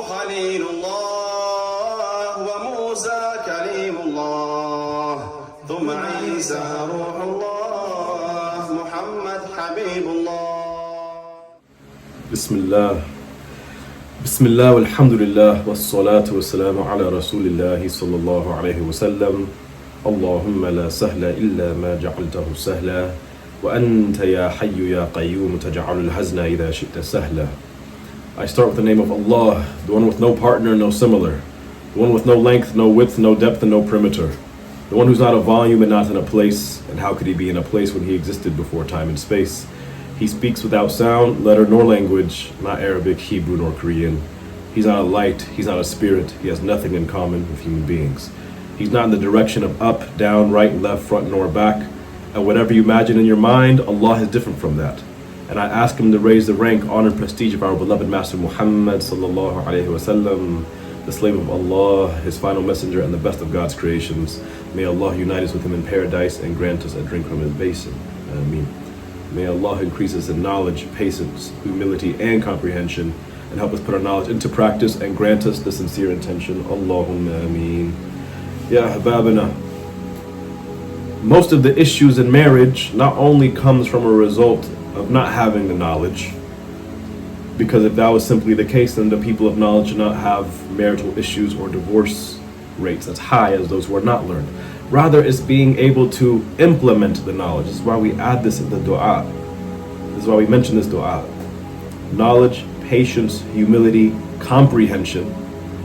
خليل الله وموسى كليم الله ثم عيسى روح الله محمد حبيب الله. بسم الله والحمد لله والصلاة والسلام على رسول الله صلى الله عليه وسلم. اللهم لا سهل إلا ما جعلته سهلا وأنت يا حي يا قيوم تجعل الحزن إذا شئت سهلا. I start with the name of Allah, the one with no partner, no similar, the one with no length, no width, no depth, and no perimeter, the one who's not a volume and not in a place. And how could he be in a place when he existed before time and space? He speaks without sound, letter, nor language, not Arabic, Hebrew, nor Korean. He's not a light, he's not a spirit, he has nothing in common with human beings. He's not in the direction of up, down, right, left, front, nor back. And whatever you imagine in your mind, Allah is different from that. And I ask him to raise the rank, honor, and prestige of our beloved Master Muhammad sallallahu alaihi wasallam, the slave of Allah, his final messenger, and the best of God's creations. May Allah unite us with him in paradise and grant us a drink from his basin. Ameen. May Allah increase us in knowledge, patience, humility, and comprehension, and help us put our knowledge into practice and grant us the sincere intention. Allahumma ameen. Ya hababana. Most of the issues in marriage not only comes from a result of not having the knowledge, because if that was simply the case, then the people of knowledge do not have marital issues or divorce rates as high as those who are not learned. Rather, it's being able to implement the knowledge. This is why we add this in the dua. This is why we mention this dua. Knowledge, patience, humility, comprehension,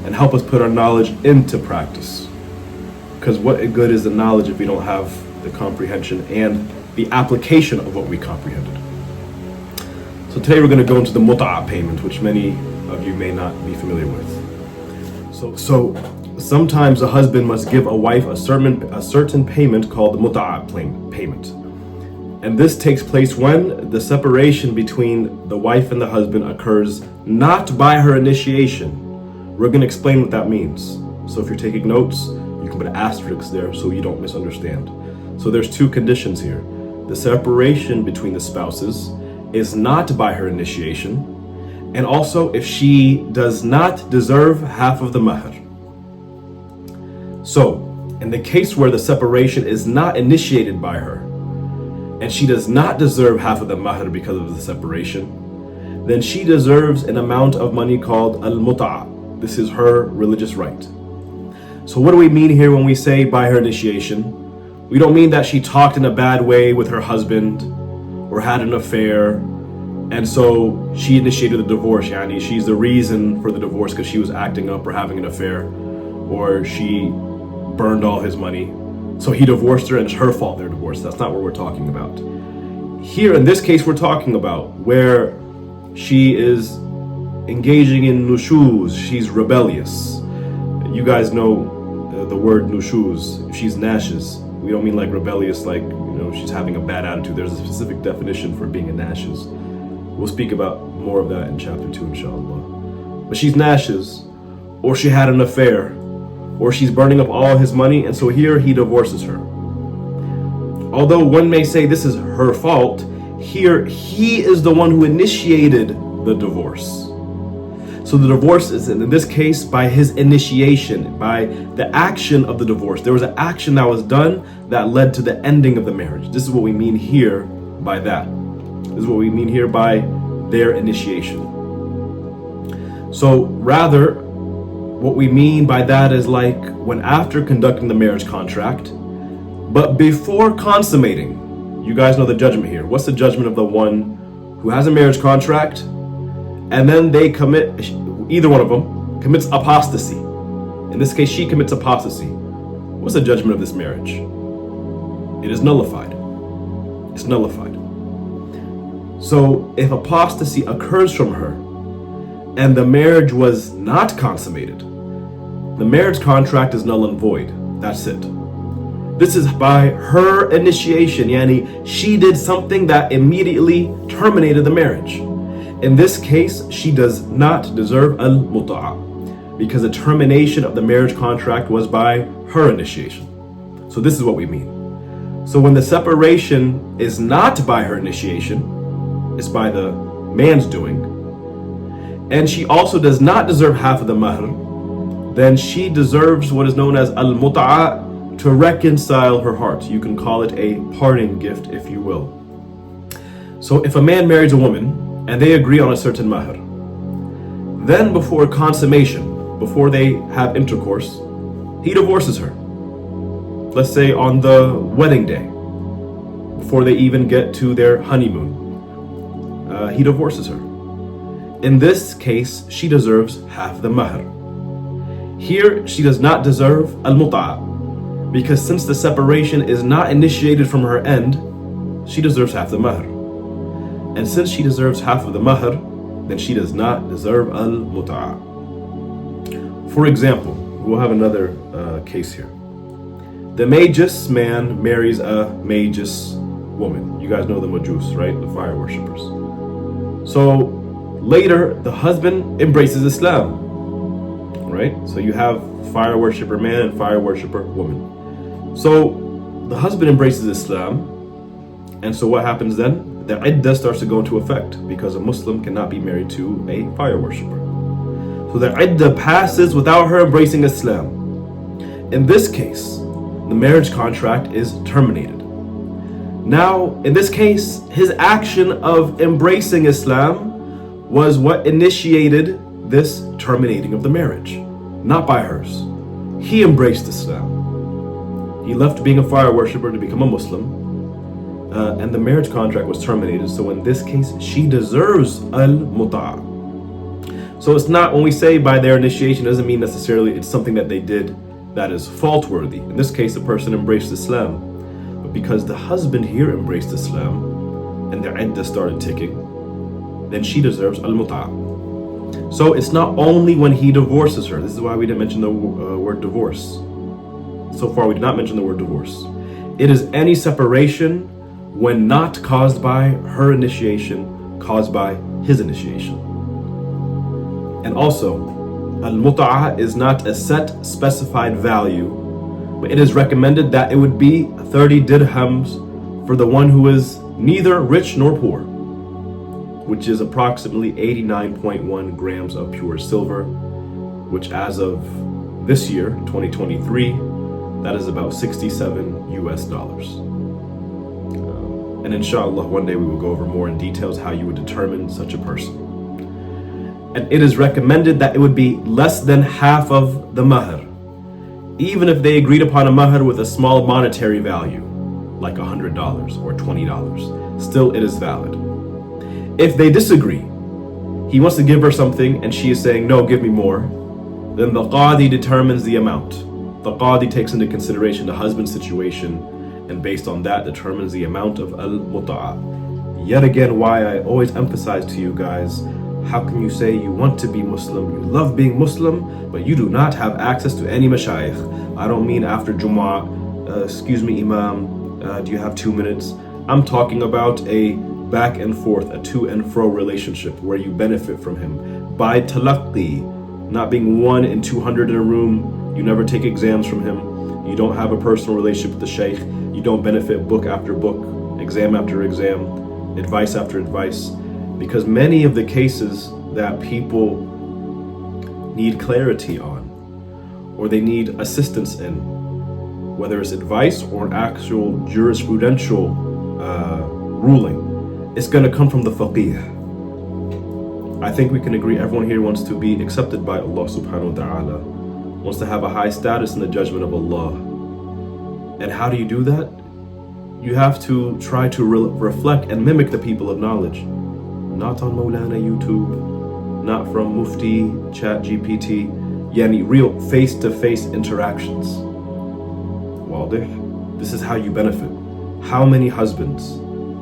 and help us put our knowledge into practice. Because what good is the knowledge if we don't have the comprehension and the application of what we comprehended? So today we're going to go into the mut'a payment, which many of you may not be familiar with. So sometimes a husband must give a wife a certain payment called the mut'a payment. And this takes place when the separation between the wife and the husband occurs not by her initiation. We're going to explain what that means. So if you're taking notes, you can put asterisks there so you don't misunderstand. So there's two conditions here. The separation between the spouses is not by her initiation, and also if she does not deserve half of the mahr. So, in the case where the separation is not initiated by her, and she does not deserve half of the mahr because of the separation, then she deserves an amount of money called al-mut'a. This is her religious right. So what do we mean here when we say by her initiation? We don't mean that she talked in a bad way with her husband or had an affair, and so she initiated the divorce. Yani she's the reason for the divorce because she was acting up or having an affair, or she burned all his money. So he divorced her and it's her fault they're divorced. That's not what we're talking about. Here in this case we're talking about where she is engaging in nushuz, she's rebellious. You guys know the word nushuz. If she's nashes, we don't mean like rebellious, like she's having a bad attitude. There's a specific definition for being a nashes. We'll speak about more of that in chapter 2, inshallah. But she's nashes, or she had an affair, or she's burning up all his money, and so here he divorces her. Although one may say this is her fault, here he is the one who initiated the divorce. So the divorce is, in this case, by his initiation, by the action of the divorce. There was an action that was done that led to the ending of the marriage. This is what we mean here by that. This is what we mean here by their initiation. So rather, what we mean by that is like when after conducting the marriage contract, but before consummating. You guys know the judgment here. What's the judgment of the one who has a marriage contract and then they commit, either one of them commits apostasy? In this case, she commits apostasy. What's the judgment of this marriage? It is nullified. It's nullified. So if apostasy occurs from her and the marriage was not consummated, the marriage contract is null and void. That's it. This is by her initiation, yani she did something that immediately terminated the marriage. In this case, she does not deserve al-mut'a because the termination of the marriage contract was by her initiation. So this is what we mean. So when the separation is not by her initiation, it's by the man's doing, and she also does not deserve half of the mahr, then she deserves what is known as al-mut'a, to reconcile her heart. You can call it a parting gift, if you will. So if a man marries a woman and they agree on a certain mahr, then before consummation, before they have intercourse, he divorces her. Let's say on the wedding day, before they even get to their honeymoon, he divorces her. In this case, she deserves half the mahr. Here, she does not deserve al-mut'a, because since the separation is not initiated from her end, she deserves half the mahr. And since she deserves half of the mahr, then she does not deserve al-mut'a. For example, we'll have another case here. The Majus man marries a Majus woman. You guys know the Majus, right? The fire worshippers. So later, the husband embraces Islam, right? So you have fire worshipper man and fire worshipper woman. So the husband embraces Islam, and so what happens then? The iddah starts to go into effect, because a Muslim cannot be married to a fire worshipper. So the iddah passes without her embracing Islam. In this case, the marriage contract is terminated. Now, in this case, his action of embracing Islam was what initiated this terminating of the marriage, not by hers. He embraced Islam. He left being a fire worshipper to become a Muslim, and the marriage contract was terminated. So in this case, she deserves al-mut'a. So it's not, when we say by their initiation, doesn't mean necessarily it's something that they did that is fault-worthy. In this case, the person embraced Islam. But because the husband here embraced Islam and their iddah started ticking, then she deserves al-mut'a. So it's not only when he divorces her. This is why we didn't mention the word divorce. So far, we did not mention the word divorce. It is any separation when not caused by her initiation, caused by his initiation. And also, al-mut'a is not a set specified value, but it is recommended that it would be 30 dirhams for the one who is neither rich nor poor, which is approximately 89.1 grams of pure silver, which as of this year, 2023, that is about $67 US. And inshallah, one day we will go over more in details how you would determine such a person. And it is recommended that it would be less than half of the mahr, even if they agreed upon a mahr with a small monetary value, like $100 or $20, still it is valid. If they disagree, he wants to give her something and she is saying, no, give me more, then the qadi determines the amount. The qadi takes into consideration the husband's situation, and based on that determines the amount of al-mut'a. Yet again, why I always emphasize to you guys, how can you say you want to be Muslim, you love being Muslim, but you do not have access to any mashayikh? I don't mean after Jumu'ah, excuse me Imam, do you have 2 minutes? I'm talking about a back and forth, a to and fro relationship where you benefit from him by talaqqi, not being 1 in 200 in a room. You never take exams from him. You don't have a personal relationship with the sheikh. You don't benefit book after book, exam after exam, advice after advice. Because many of the cases that people need clarity on, or they need assistance in, whether it's advice or an actual jurisprudential ruling, it's going to come from the faqih. I think we can agree everyone here wants to be accepted by Allah subhanahu wa ta'ala, wants to have a high status in the judgment of Allah. And how do you do that? You have to try to reflect and mimic the people of knowledge. Not on Maulana YouTube, not from Mufti, Chat GPT, yani real face-to-face interactions. Wadih? This is how you benefit. How many husbands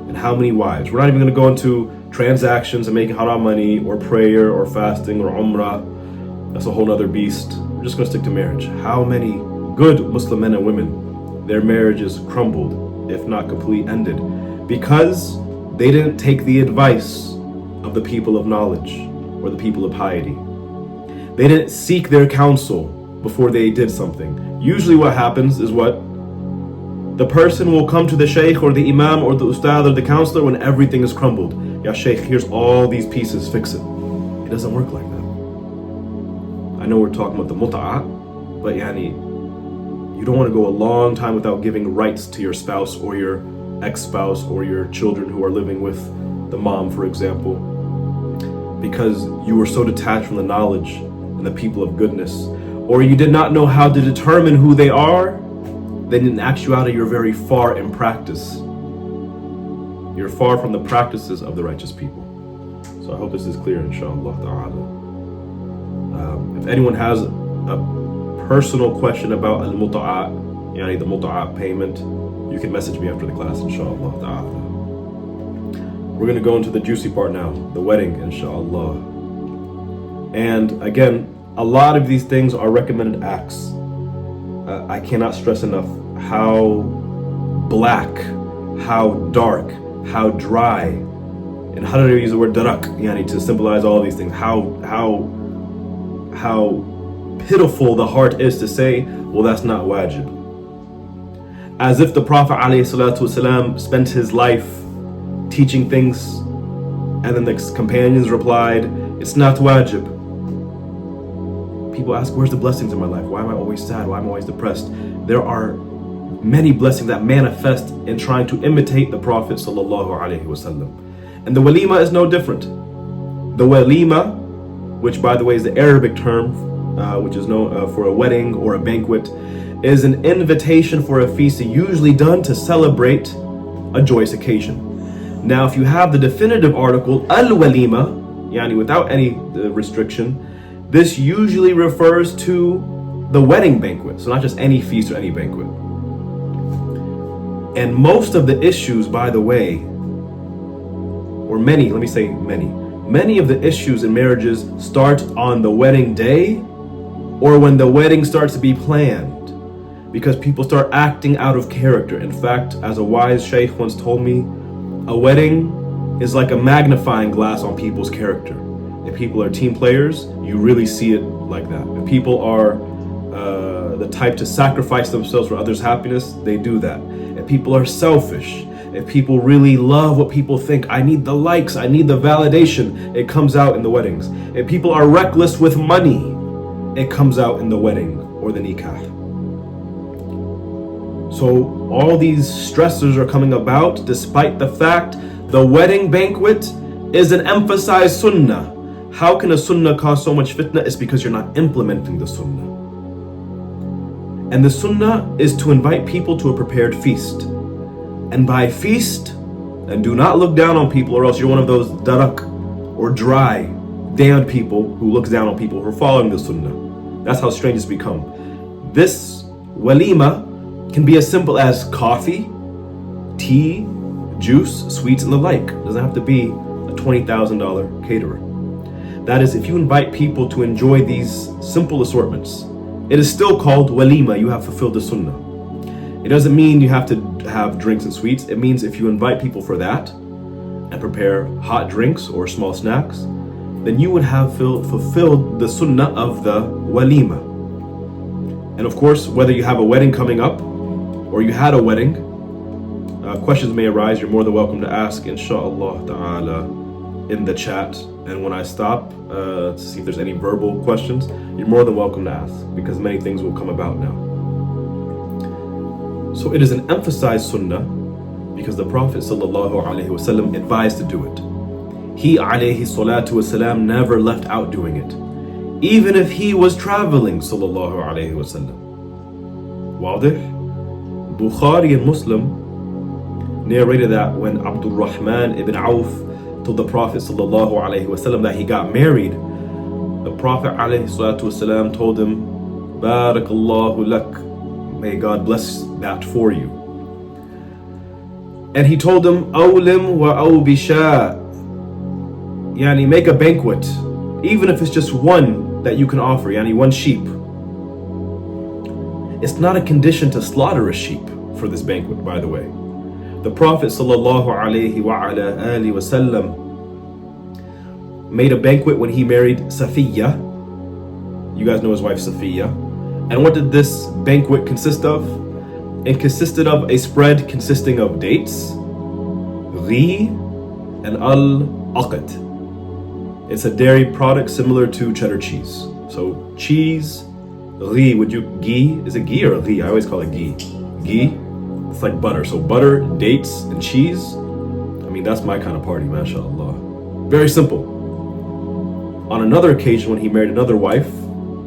and how many wives? We're not even going to go into transactions and making haram money or prayer or fasting or umrah. That's a whole other beast. We're just going to stick to marriage. How many good Muslim men and women, their marriages crumbled, if not completely ended, because they didn't take the advice of the people of knowledge or the people of piety. They didn't seek their counsel before they did something. Usually what happens is what? The person will come to the sheikh or the imam or the ustad or the counselor when everything is crumbled. Ya sheikh, here's all these pieces, fix it. It doesn't work like that. I know we're talking about the mut'ah, but you don't want to go a long time without giving rights to your spouse or your ex-spouse or your children who are living with the mom, for example, because you were so detached from the knowledge and the people of goodness, or you did not know how to determine who they are. Then in actuality you're very far in practice. You're far from the practices of the righteous people. So I hope this is clear, inshallah ta'ala. If anyone has a personal question about al-mut'ah, the mut'ah payment, you can message me after the class, inshallah ta'ala. We're going to go into the juicy part now, the wedding, inshallah. And again, a lot of these things are recommended acts. I cannot stress enough how black, how dark, how dry, and how do they use the word darak, to symbolize all these things, how pitiful the heart is to say, well, that's not wajib. As if the Prophet ﷺ spent his life teaching things, and then the companions replied, it's not wajib. People ask, where's the blessings in my life? Why am I always sad? Why am I always depressed? There are many blessings that manifest in trying to imitate the Prophet ﷺ. And the walima is no different. The walima, which by the way is the Arabic term, which is known for a wedding or a banquet, is an invitation for a feast usually done to celebrate a joyous occasion. Now, if you have the definitive article, al-walima, without any restriction, this usually refers to the wedding banquet, so not just any feast or any banquet. And most of the issues, by the way, or many of the issues in marriages start on the wedding day or when the wedding starts to be planned, because people start acting out of character. In fact, as a wise sheikh once told me, a wedding is like a magnifying glass on people's character. If people are team players, you really see it like that. If people are the type to sacrifice themselves for others' happiness, they do that. If people are selfish, if people really love what people think, I need the likes, I need the validation, it comes out in the weddings. If people are reckless with money, it comes out in the wedding or the nikah. So all these stressors are coming about despite the fact the wedding banquet is an emphasized sunnah. How can a sunnah cause so much fitna? It's because you're not implementing the sunnah. And the sunnah is to invite people to a prepared feast. And by feast, and do not look down on people, or else you're one of those darak or dry, damned people who looks down on people who are following the sunnah. That's how strange it's become. This walima can be as simple as coffee, tea, juice, sweets, and the like. It doesn't have to be a $20,000 caterer. That is, if you invite people to enjoy these simple assortments, it is still called walima. You have fulfilled the sunnah. It doesn't mean you have to have drinks and sweets. It means if you invite people for that and prepare hot drinks or small snacks, then you would have fulfilled the sunnah of the walima. And of course, whether you have a wedding coming up or you had a wedding, questions may arise. You're more than welcome to ask, inshallah ta'ala, in the chat. And when I stop to see if there's any verbal questions, you're more than welcome to ask, because many things will come about now. So it is an emphasized sunnah because the Prophet ﷺ advised to do it. He ﷺ never left out doing it, even if he was traveling ﷺ. Wadih? Bukhari and Muslim narrated that when Abdul Rahman ibn Auf told the Prophet ﷺ that he got married, the Prophet ﷺ told him, Barakallahu lak, may God bless that for you. And he told him, Awlim wa awbisha, make a banquet, even if it's just one that you can offer, one sheep. It's not a condition to slaughter a sheep for this banquet, by the way. The Prophet ﷺ made a banquet when he married Safi'iyya. You guys know his wife Safi'iyya. And what did this banquet consist of? It consisted of a spread consisting of dates, ghi, and al-aqd. It's a dairy product similar to cheddar cheese. So cheese, ghee, ghee? Is it ghee or ghee? I always call it ghee. Ghee, it's like butter. So butter, dates, and cheese. I mean, that's my kind of party, mashallah. Very simple. On another occasion, when he married another wife,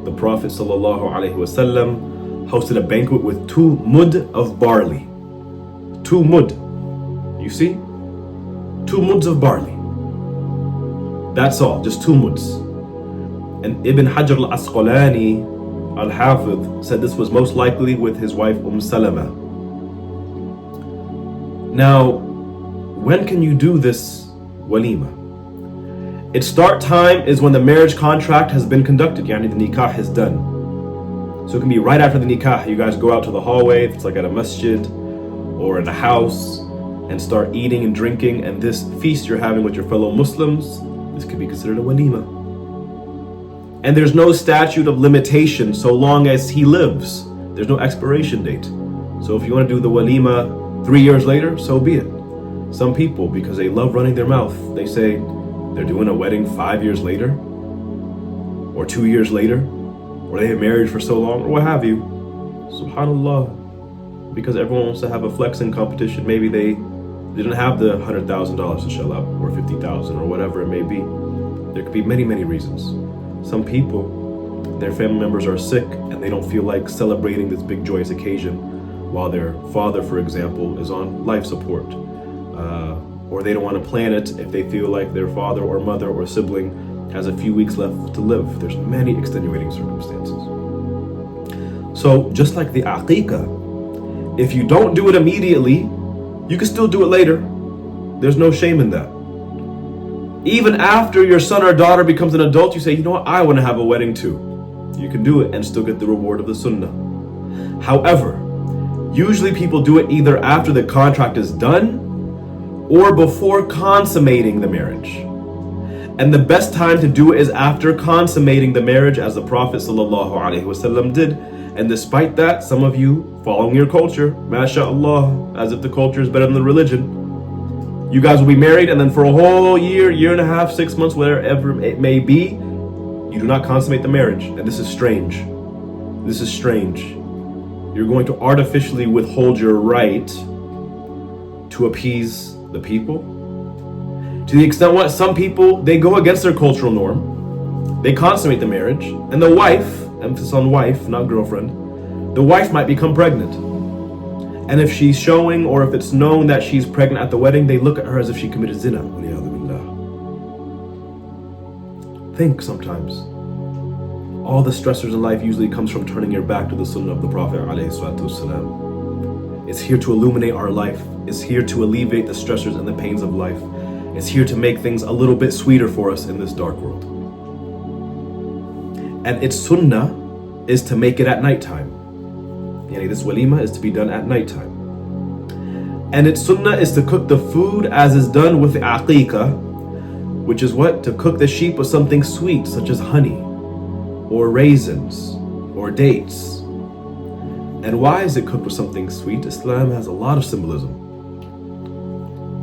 the Prophet ﷺ hosted a banquet with 2 mud of barley. 2 mud. You see? 2 muds of barley. That's all, just 2 muds. And Ibn Hajar al-Asqalani, al-Hafidh, said this was most likely with his wife Salama. Now, when can you do this walima? Its start time is when the marriage contract has been conducted, yani the nikah is done. So it can be right after the nikah. You guys go out to the hallway, if it's like at a masjid or in a house, and start eating and drinking, and this feast you're having with your fellow Muslims, this could be considered a walima. And there's no statute of limitation so long as he lives. There's no expiration date. So if you want to do the walima 3 years later, so be it. Some people, because they love running their mouth, they say they're doing a wedding 5 years later, or 2 years later, or they have married for so long, or what have you. Subhanallah. Because everyone wants to have a flexing competition. Maybe they didn't have the $100,000 to shell out, or $50,000, or whatever it may be. There could be many, many reasons. Some people, their family members are sick and they don't feel like celebrating this big joyous occasion while their father, for example, is on life support. Or they don't want to plan it if they feel like their father or mother or sibling has a few weeks left to live. There's many extenuating circumstances. So just like the aqiqah, if you don't do it immediately, you can still do it later. There's no shame in that. Even after your son or daughter becomes an adult, you say, you know what, I want to have a wedding too. You can do it and still get the reward of the sunnah. However, usually people do it either after the contract is done or before consummating the marriage. And the best time to do it is after consummating the marriage, as the Prophet ﷺ did. And despite that, some of you following your culture, mashallah, as if the culture is better than the religion, you guys will be married, and then for a whole year, year and a half, 6 months, whatever it may be, you do not consummate the marriage. And this is strange. This is strange. You're going to artificially withhold your right to appease the people. To the extent what some people, they go against their cultural norm. They consummate the marriage, and the wife, emphasis on wife, not girlfriend, the wife might become pregnant. And if she's showing, or if it's known that she's pregnant at the wedding, they look at her as if she committed zina. Think sometimes. All the stressors in life usually comes from turning your back to the sunnah of the Prophet ﷺ. It's here to illuminate our life. It's here to alleviate the stressors and the pains of life. It's here to make things a little bit sweeter for us in this dark world. And its sunnah is to make it at nighttime. This walima is to be done at nighttime. And its sunnah is to cook the food as is done with the aqiqah, which is what? To cook the sheep with something sweet, such as honey, or raisins, or dates. And why is it cooked with something sweet? Islam has a lot of symbolism.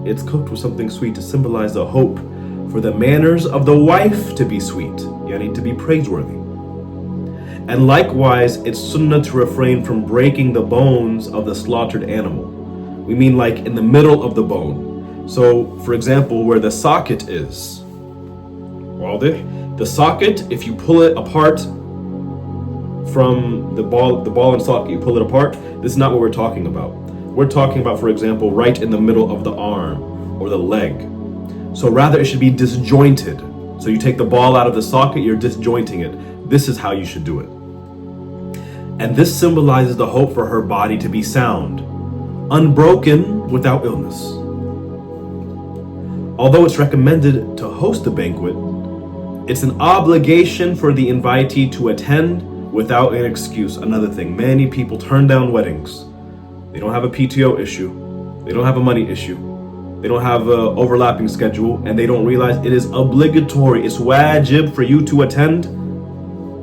It's cooked with something sweet to symbolize the hope for the manners of the wife to be sweet, to be praiseworthy. And likewise, it's sunnah to refrain from breaking the bones of the slaughtered animal. We mean like in the middle of the bone. So, for example, where the socket is. The socket, if you pull it apart from the ball and socket, you pull it apart, this is not what we're talking about. We're talking about, for example, right in the middle of the arm or the leg. So rather, it should be disjointed. So you take the ball out of the socket, you're disjointing it. This is how you should do it. And this symbolizes the hope for her body to be sound, unbroken, without illness. Although it's recommended to host a banquet, it's an obligation for the invitee to attend without an excuse. Another thing, many people turn down weddings. They don't have a PTO issue. They don't have a money issue. They don't have an overlapping schedule, and they don't realize it is obligatory. It's wajib for you to attend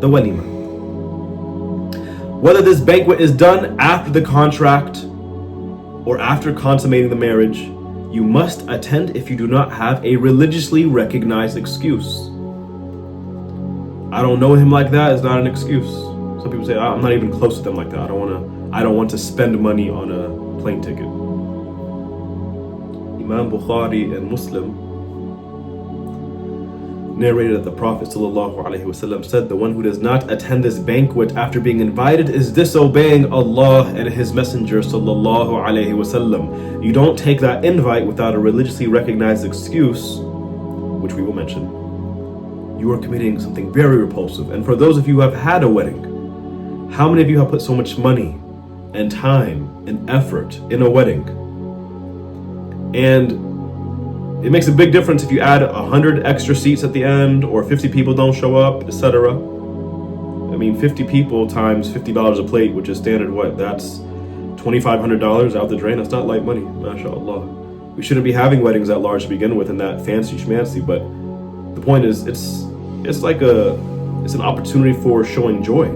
the walima. Whether this banquet is done after the contract or after consummating the marriage, you must attend if you do not have a religiously recognized excuse. I don't know him like that is not an excuse. Some people say, I'm not even close to them like that. I don't want to spend money on a plane ticket. Imam Bukhari and Muslim narrated that the Prophet ﷺ said, the one who does not attend this banquet after being invited is disobeying Allah and His Messenger ﷺ. You don't take that invite without a religiously recognized excuse, which we will mention. You are committing something very repulsive. And for those of you who have had a wedding, how many of you have put so much money and time and effort in a wedding? And it makes a big difference if you add 100 extra seats at the end, or 50 people don't show up, etc. I mean, 50 people times $50 a plate, which is standard, that's $2,500 out the drain. That's not light money, mashallah. We shouldn't be having weddings that large to begin with and that fancy schmancy, but the point is, it's an opportunity for showing joy.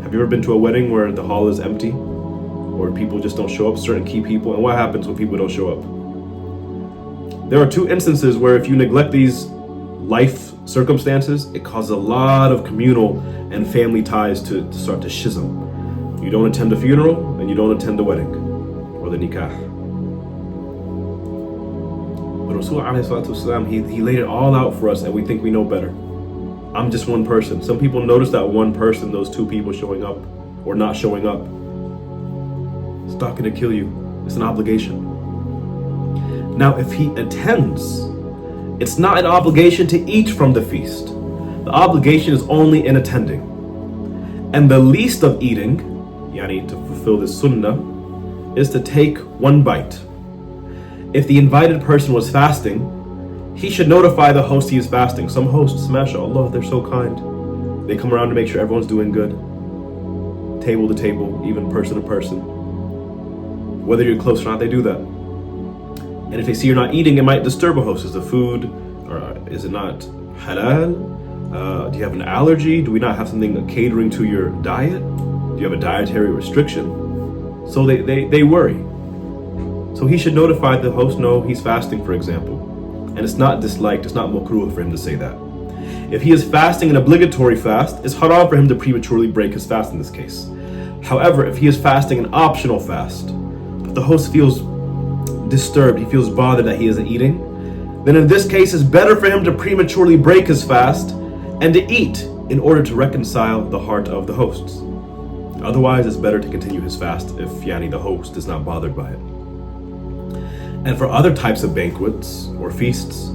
Have you ever been to a wedding where the hall is empty, or people just don't show up, certain key people? And what happens when people don't show up? There are two instances where if you neglect these life circumstances, it causes a lot of communal and family ties to start to schism. You don't attend a funeral and you don't attend the wedding or the nikah. But Rasul ﷺ, he laid it all out for us, and we think we know better. I'm just one person. Some people notice that one person, those two people showing up or not showing up. It's not going to kill you. It's an obligation. Now, if he attends, it's not an obligation to eat from the feast. The obligation is only in attending. And the least of eating, yani to fulfill this sunnah, is to take one bite. If the invited person was fasting, he should notify the host he is fasting. Some hosts, mashallah, they're so kind. They come around to make sure everyone's doing good. Table to table, even person to person. Whether you're close or not, they do that. And if they see you're not eating, it might disturb a host. Is the food, or is it not halal? Do you have an allergy? Do we not have something catering to your diet? Do you have a dietary restriction? So they worry. So he should notify the host, no, he's fasting, for example. And it's not disliked, it's not makruh for him to say that. If he is fasting an obligatory fast, it's haram for him to prematurely break his fast in this case. However, if he is fasting an optional fast, but the host feels disturbed, he feels bothered that he isn't eating, then in this case it's better for him to prematurely break his fast and to eat in order to reconcile the heart of the hosts. Otherwise, it's better to continue his fast if the host is not bothered by it. And for other types of banquets or feasts,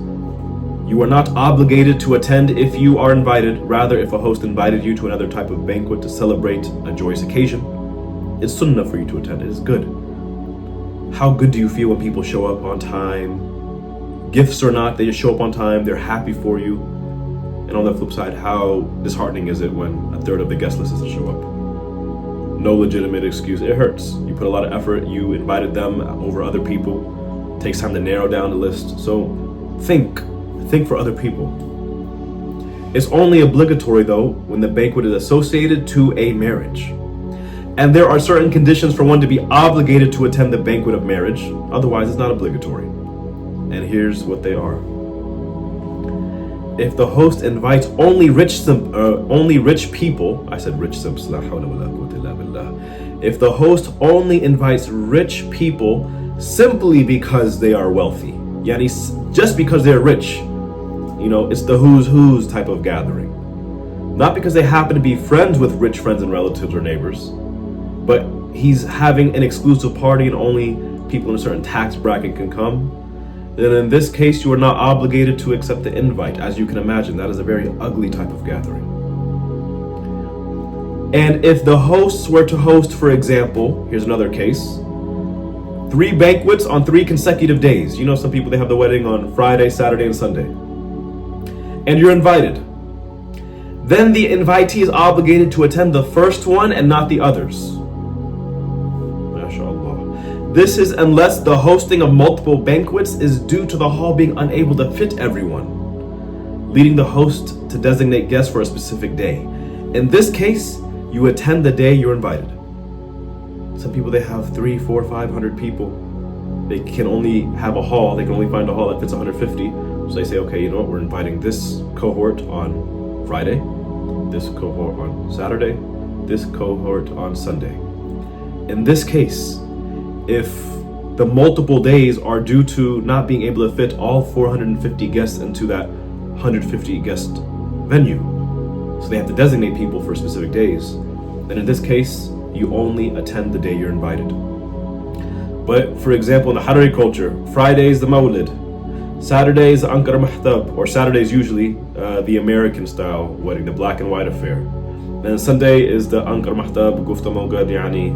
you are not obligated to attend if you are invited. Rather, if a host invited you to another type of banquet to celebrate a joyous occasion, it's sunnah for you to attend. It is good. How good do you feel when people show up on time? Gifts or not, they just show up on time, they're happy for you. And on the flip side, how disheartening is it when a third of the guest list doesn't show up? No legitimate excuse. It hurts. You put a lot of effort, you invited them over other people. It takes time to narrow down the list. So think for other people. It's only obligatory though when the banquet is associated to a marriage. And there are certain conditions for one to be obligated to attend the banquet of marriage. Otherwise, it's not obligatory. And here's what they are. If the host invites only rich people, I said rich simps, la hawla wa la quwwata illa billah. If the host only invites rich people simply because they are wealthy, just because they're rich, it's the who's type of gathering. Not because they happen to be friends with rich friends and relatives or neighbors, but he's having an exclusive party and only people in a certain tax bracket can come, then in this case you are not obligated to accept the invite. As you can imagine, that is a very ugly type of gathering. And if the hosts were to host, for example, here's another case, 3 banquets on 3 consecutive days. Some people, they have the wedding on Friday, Saturday, and Sunday. And you're invited. Then the invitee is obligated to attend the first one and not the others. This is unless the hosting of multiple banquets is due to the hall being unable to fit everyone, leading the host to designate guests for a specific day. In this case, you attend the day you're invited. Some people, they have 300, 400, 500 people. They can only have a hall, they can only find a hall that fits 150. So they say, okay, we're inviting this cohort on Friday, this cohort on Saturday, this cohort on Sunday. In this case, if the multiple days are due to not being able to fit all 450 guests into that 150 guest venue, so they have to designate people for specific days, then in this case, you only attend the day you're invited. But for example, in the Harari culture, Friday is the Mawlid, Saturday is the Ankara Mahtab, or Saturday is usually the American style wedding, the black and white affair. And Sunday is the Ankara Mahtab, Gufta Mawgad, yani,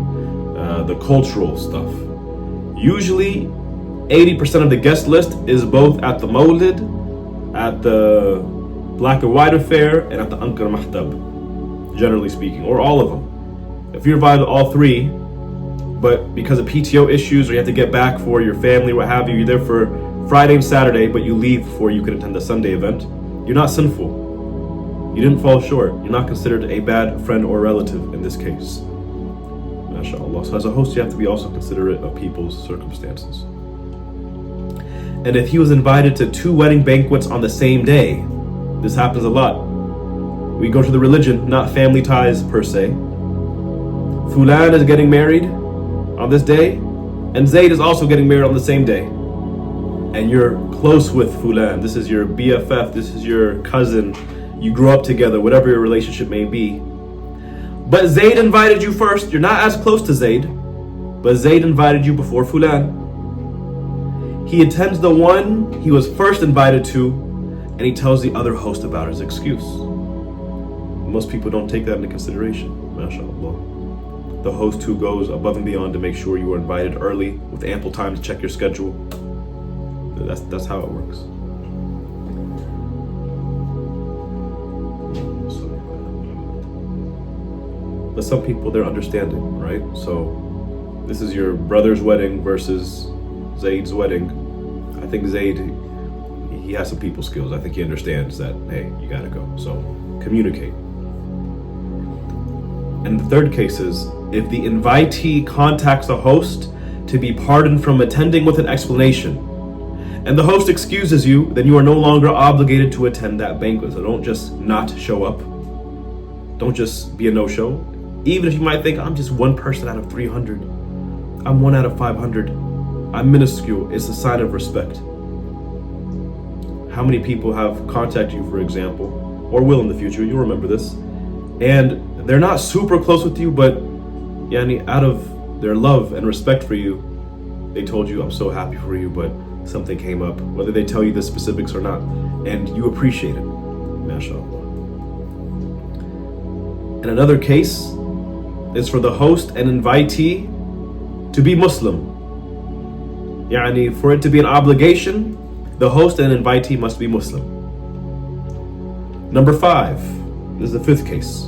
the cultural stuff. Usually, 80% of the guest list is both at the Mawlid, at the black and white affair, and at the Ankara Mahtab, generally speaking, or all of them. If you're invited to all three, but because of PTO issues or you have to get back for your family, what have you, you're there for Friday and Saturday, but you leave before you can attend the Sunday event, you're not sinful. You didn't fall short. You're not considered a bad friend or relative in this case. MashaAllah. So as a host, you have to be also considerate of people's circumstances. And if he was invited to 2 wedding banquets on the same day, this happens a lot. We go to the religion, not family ties per se. Fulan is getting married on this day, and Zayd is also getting married on the same day. And you're close with Fulan, this is your BFF, this is your cousin, you grew up together, whatever your relationship may be. But Zayd invited you first, you're not as close to Zayd, but Zayd invited you before Fulan. He attends the one he was first invited to, and he tells the other host about his excuse. Most people don't take that into consideration, mashallah. The host who goes above and beyond to make sure you are invited early with ample time to check your schedule. That's how it works. But some people, they're understanding, right? So this is your brother's wedding versus Zayd's wedding. I think Zayd, he has some people skills. I think he understands that, hey, you gotta go. So communicate. And the third case is, if the invitee contacts the host to be pardoned from attending with an explanation, and the host excuses you, then you are no longer obligated to attend that banquet. So don't just not show up. Don't just be a no-show. Even if you might think, I'm just one person out of 300. I'm 1 out of 500. I'm minuscule. It's a sign of respect. How many people have contacted you, for example, or will in the future, you'll remember this, and they're not super close with you, but yani, out of their love and respect for you, they told you, I'm so happy for you, but something came up, whether they tell you the specifics or not, and you appreciate it, mashallah. And another case is for the host and invitee to be Muslim. Yani, for it to be an obligation, the host and invitee must be Muslim. Number 5, this is the 5th case.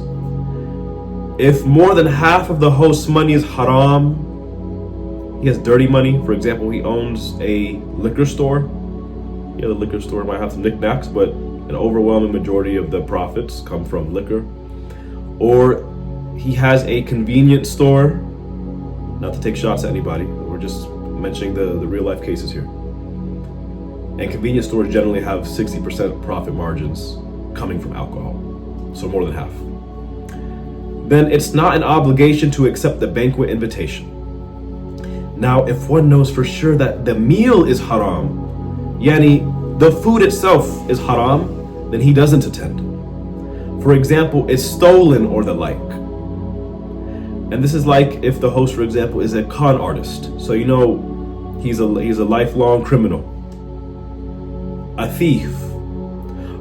If more than half of the host's money is haram, he has dirty money, for example, he owns a liquor store. Yeah, the liquor store might have some knickknacks, but an overwhelming majority of the profits come from liquor. Or he has a convenience store, not to take shots at anybody, we're just mentioning the real life cases here. And convenience stores generally have 60% profit margins coming from alcohol, so more than half. Then it's not an obligation to accept the banquet invitation. Now, if one knows for sure that the meal is haram, yani the food itself is haram, then he doesn't attend. For example, it's stolen or the like. And this is like if the host, for example, is a con artist. So you know he's a lifelong criminal, a thief,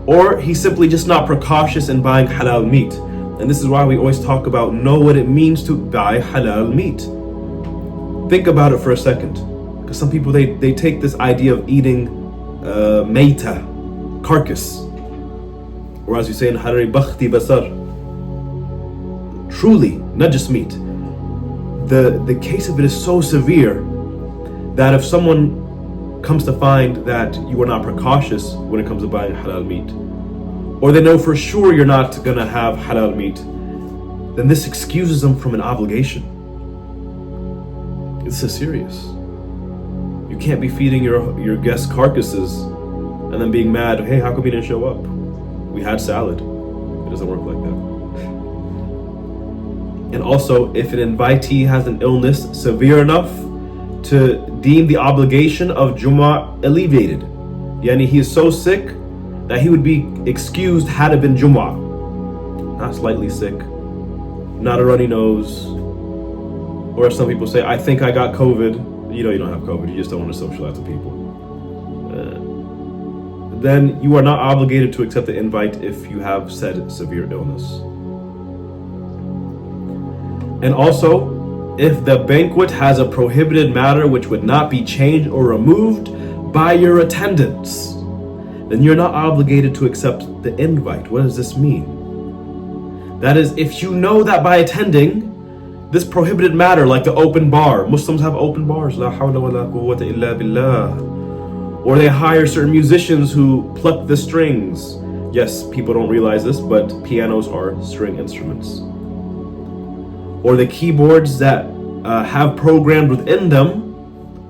or he's simply just not precautious in buying halal meat. And this is why we always talk about know what it means to buy halal meat. Think about it for a second, because some people they take this idea of eating meita, carcass, or as you say in Harari, bakhti basar, truly not just meat. The case of it is so severe that if someone comes to find that you are not precautious when it comes to buying halal meat, or they know for sure you're not gonna have halal meat, then this excuses them from an obligation. This is serious. You can't be feeding your guests carcasses and then being mad, hey, how come you didn't show up? We had salad. doesn't work like that. And also, if an invitee has an illness severe enough to deem the obligation of Jumu'ah alleviated, yani he is so sick that he would be excused had it been Jumu'ah. Not slightly sick, not a runny nose, or as some people say, I think I got COVID. You know you don't have COVID, you just don't want to socialize with people. Then you are not obligated to accept the invite if you have said severe illness. And also, if the banquet has a prohibited matter which would not be changed or removed by your attendance, then you're not obligated to accept the invite. What does this mean? That is, if you know that by attending this prohibited matter, like the open bar, Muslims have open bars, la hawla wa la quwwata illa billah, or they hire certain musicians who pluck the strings. Yes, people don't realize this, but pianos are string instruments. Or the keyboards that have programmed within them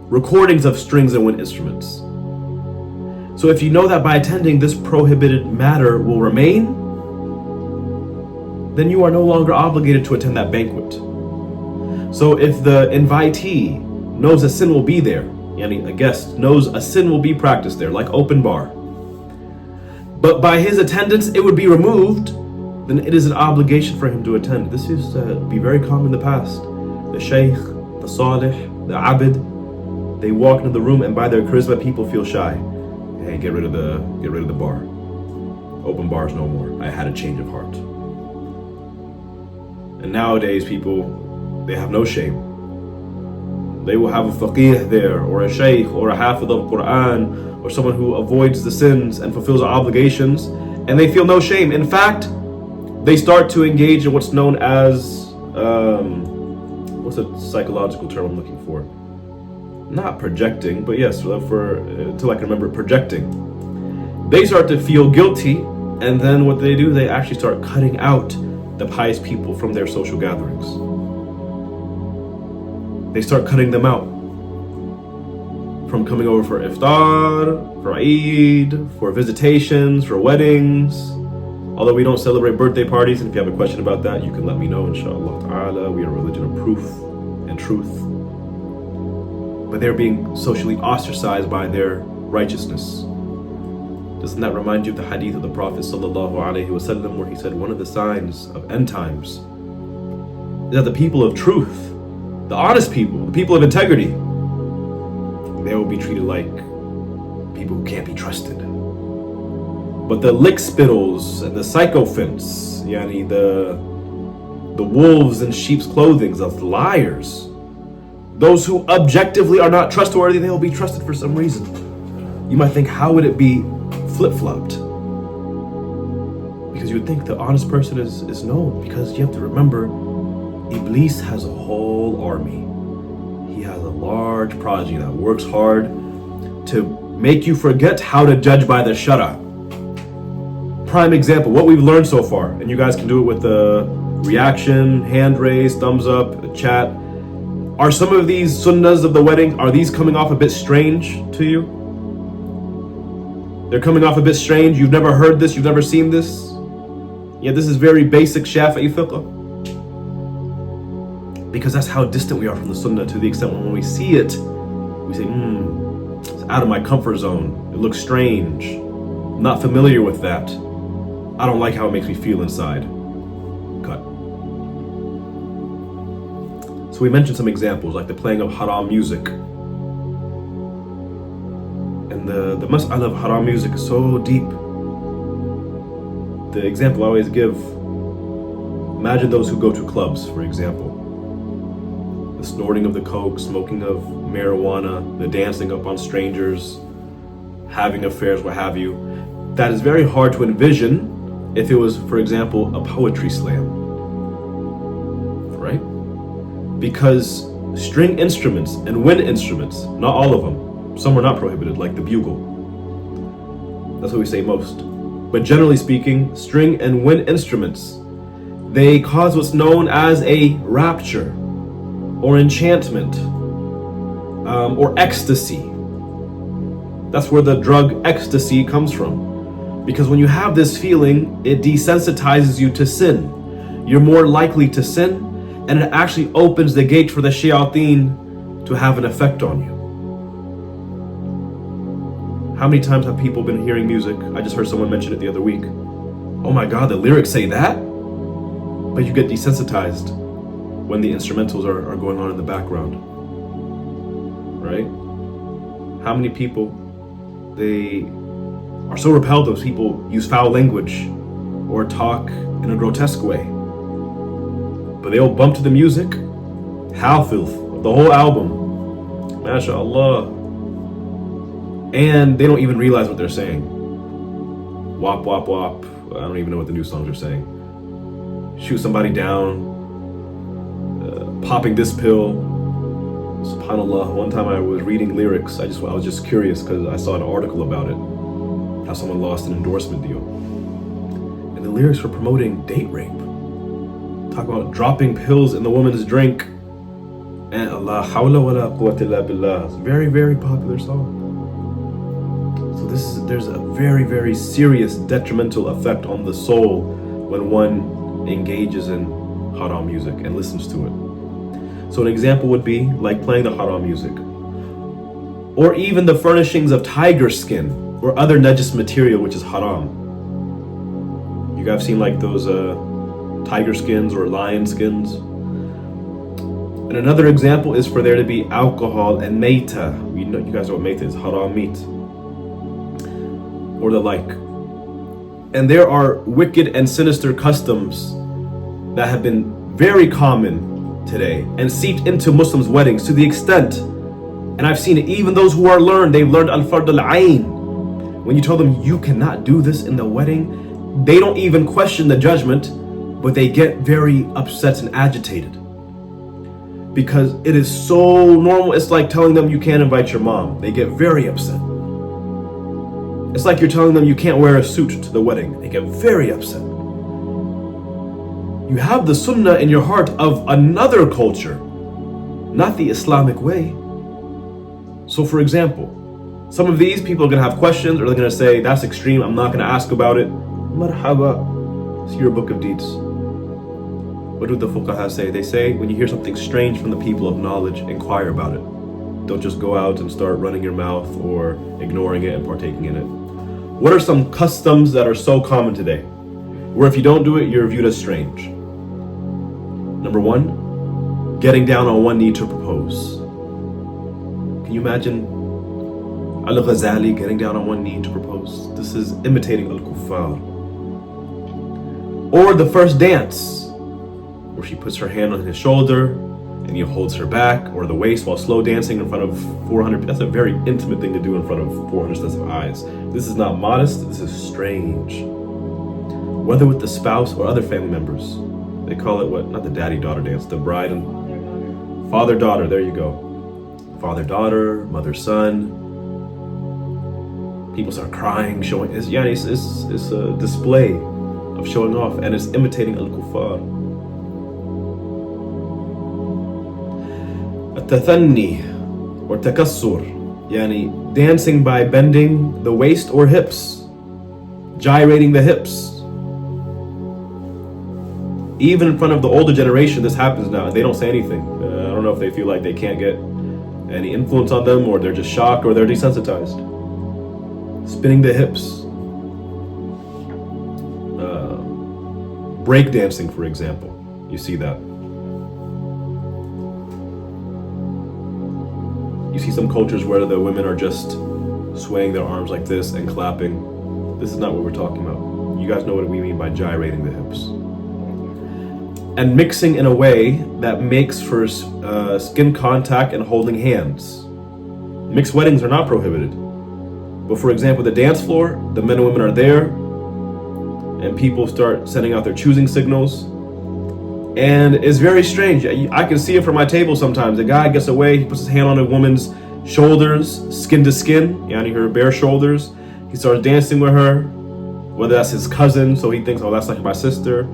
recordings of strings and wind instruments. So if you know that by attending this prohibited matter will remain, then you are no longer obligated to attend that banquet. So if the invitee knows a sin will be there, yani a guest knows a sin will be practiced there, like open bar, but by his attendance it would be removed, then it is an obligation for him to attend. This used to be very common in the past. The shaykh, the salih, the abid, they walk into the room and by their charisma people feel shy. Hey, get rid of the bar. Open bars no more. I had a change of heart. And nowadays people, they have no shame. They will have a faqih there, or a shaykh, or a hafidh of Quran, or someone who avoids the sins and fulfills the obligations, and they feel no shame. In fact, they start to engage in what's known as, what's the psychological term I'm looking for? Not projecting, but yes, until I can remember, projecting. They start to feel guilty, and then what they do, they actually start cutting out the pious people from their social gatherings. They start cutting them out from coming over for iftar, for Eid, for visitations, for weddings. Although we don't celebrate birthday parties, and if you have a question about that, you can let me know, inshallah ta'ala. We are a religion of proof and truth. But they're being socially ostracized by their righteousness. Doesn't that remind you of the hadith of the Prophet sallallahu alaihi wasallam, where he said one of the signs of end times is that the people of truth, the honest people, the people of integrity, they will be treated like people who can't be trusted. But the lick-spittles and the sycophants, yani the wolves in sheep's clothing, the liars, those who objectively are not trustworthy, they will be trusted for some reason. You might think, how would it be flip-flopped? Because you would think the honest person is known, because you have to remember, Iblis has a whole army. He has a large progeny that works hard to make you forget how to judge by the shara. Prime example, what we've learned so far, and you guys can do it with the reaction, hand raise, thumbs up, chat. Are some of these sunnahs of the wedding, are these coming off a bit strange to you? They're coming off a bit strange. You've never heard this, you've never seen this. Yeah, this is very basic Shafi'iyy Fiqh. Because that's how distant we are from the sunnah, to the extent when we see it, we say, it's out of my comfort zone. It looks strange. I'm not familiar with that. I don't like how it makes me feel inside. Cut. So we mentioned some examples, like the playing of haram music. And the mas'ala of haram music is so deep. The example I always give, imagine those who go to clubs, for example. The snorting of the coke, smoking of marijuana, the dancing up on strangers, having affairs, what have you. That is very hard to envision if it was, for example, a poetry slam, right? Because string instruments and wind instruments, not all of them, some are not prohibited, like the bugle. That's what we say most. But generally speaking, string and wind instruments, they cause what's known as a rapture, or enchantment, or ecstasy. That's where the drug ecstasy comes from. Because when you have this feeling, it desensitizes you to sin. You're more likely to sin, and it actually opens the gate for the shayateen to have an effect on you. How many times have people been hearing music? I just heard someone mention it the other week. Oh my God, the lyrics say that? But you get desensitized when the instrumentals are going on in the background, right? How many people, they are so repelled those people use foul language or talk in a grotesque way. But they'll bump to the music, Hafilth, the whole album, MashaAllah. And they don't even realize what they're saying. Wop, wop, wop. I don't even know what the new songs are saying. Shoot somebody down, popping this pill. SubhanAllah, one time I was reading lyrics, I was just curious because I saw an article about it, how someone lost an endorsement deal. And the lyrics were promoting date rape. Talk about dropping pills in the woman's drink. And Allah hawla wa la quwwata illa billah. It's a very, very popular song. So there's a very, very serious detrimental effect on the soul when one engages in haram music and listens to it. So an example would be like playing the haram music, or even the furnishings of tiger skin or other najis material which is haram. You guys have seen like those tiger skins or lion skins. And another example is for there to be alcohol and meita. You guys know what meita is, haram meat, or the like. And there are wicked and sinister customs that have been very common today and seeped into Muslims' weddings to the extent, and I've seen it, even those who are learned, they've learned al-fard al-ayn. When you tell them you cannot do this in the wedding, they don't even question the judgment, but they get very upset and agitated because it is so normal. It's like telling them you can't invite your mom. They get very upset. It's like you're telling them you can't wear a suit to the wedding. They get very upset. You have the sunnah in your heart of another culture, not the Islamic way. So for example, some of these people are going to have questions, or they're going to say, that's extreme, I'm not going to ask about it. Marhaba, it's your book of deeds. What do the fuqaha say? They say, when you hear something strange from the people of knowledge, inquire about it. Don't just go out and start running your mouth or ignoring it and partaking in it. What are some customs that are so common today, where if you don't do it, you're viewed as strange? Number one, getting down on one knee to propose. Can you imagine Al-Ghazali getting down on one knee to propose? This is imitating Al-Kuffar. Or the first dance, where she puts her hand on his shoulder and he holds her back or the waist while slow dancing in front of 400 people. That's a very intimate thing to do in front of 400 sets of eyes. This is not modest, this is strange. Whether with the spouse or other family members. They call it what? Not the daddy-daughter dance, the bride and father-daughter, there you go. Father-daughter, mother-son. People start crying, showing, it's a display of showing off, and it's imitating al-kuffar. At-tathanni, or takassur, yani dancing by bending the waist or hips, gyrating the hips. Even in front of the older generation, this happens now, and they don't say anything. I don't know if they feel like they can't get any influence on them, or they're just shocked, or they're desensitized. Spinning the hips. Break dancing, for example. You see that. You see some cultures where the women are just swaying their arms like this and clapping. This is not what we're talking about. You guys know what we mean by gyrating the hips. And mixing in a way that makes for skin contact and holding hands. Mixed weddings are not prohibited. But for example, the dance floor, the men and women are there, and people start sending out their choosing signals. And it's very strange. I can see it from my table sometimes. The guy gets away, he puts his hand on a woman's shoulders, skin to skin, yani her bare shoulders. He starts dancing with her, whether that's his cousin, so he thinks, oh, that's like my sister.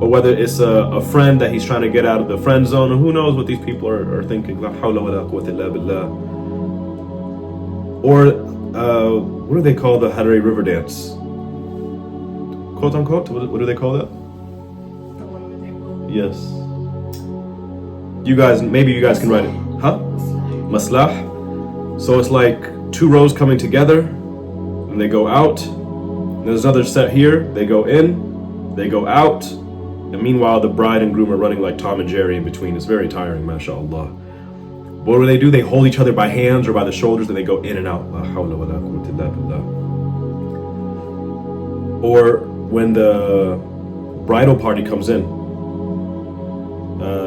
Or whether it's a friend that he's trying to get out of the friend zone, and who knows what these people are thinking. La hawla wa la quwwata illa billah. Or what do they call the Hadari River dance? quote unquote? What do they call that? Yes. Maybe you guys can write it. Huh? Maslah. So it's like two rows coming together, and they go out. There's another set here. They go in, they go out, and meanwhile the bride and groom are running like Tom and Jerry in between. It's very tiring, mashallah. What do? They hold each other by hands or by the shoulders, and they go in and out. La hawla wa la quwwata illa billah. Or when the bridal party comes in,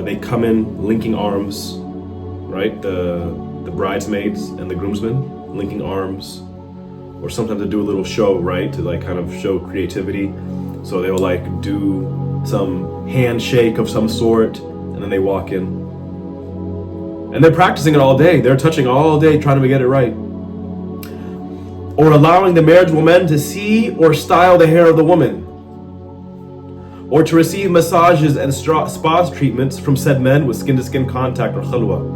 they come in linking arms, right? The bridesmaids and the groomsmen linking arms. Or sometimes they do a little show, right, to like kind of show creativity. So they will like do some handshake of some sort, and then they walk in. And they're practicing it all day. They're touching all day, trying to get it right. Or allowing the marriageable men to see or style the hair of the woman. Or to receive massages and spa treatments from said men with skin-to-skin contact or khalwa.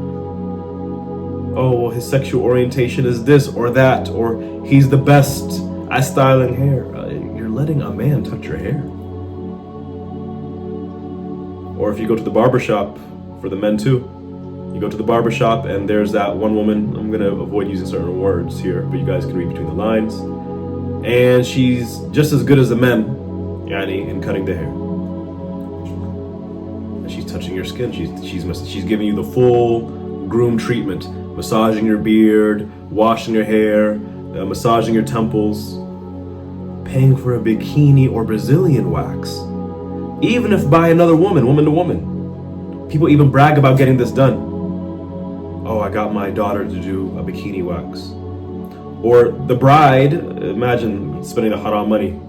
Oh, well, his sexual orientation is this or that, or he's the best at styling hair. You're letting a man touch your hair. Or if you go to the barbershop, for the men too, you go to the barbershop and there's that one woman, I'm going to avoid using certain words here, but you guys can read between the lines, and she's just as good as the men, in cutting the hair. She's touching your skin, she's giving you the full groom treatment. Massaging your beard, washing your hair, massaging your temples, paying for a bikini or Brazilian wax, even if by another woman to woman. People even brag about getting this done. Oh, I got my daughter to do a bikini wax. Or the bride, imagine spending the haram money.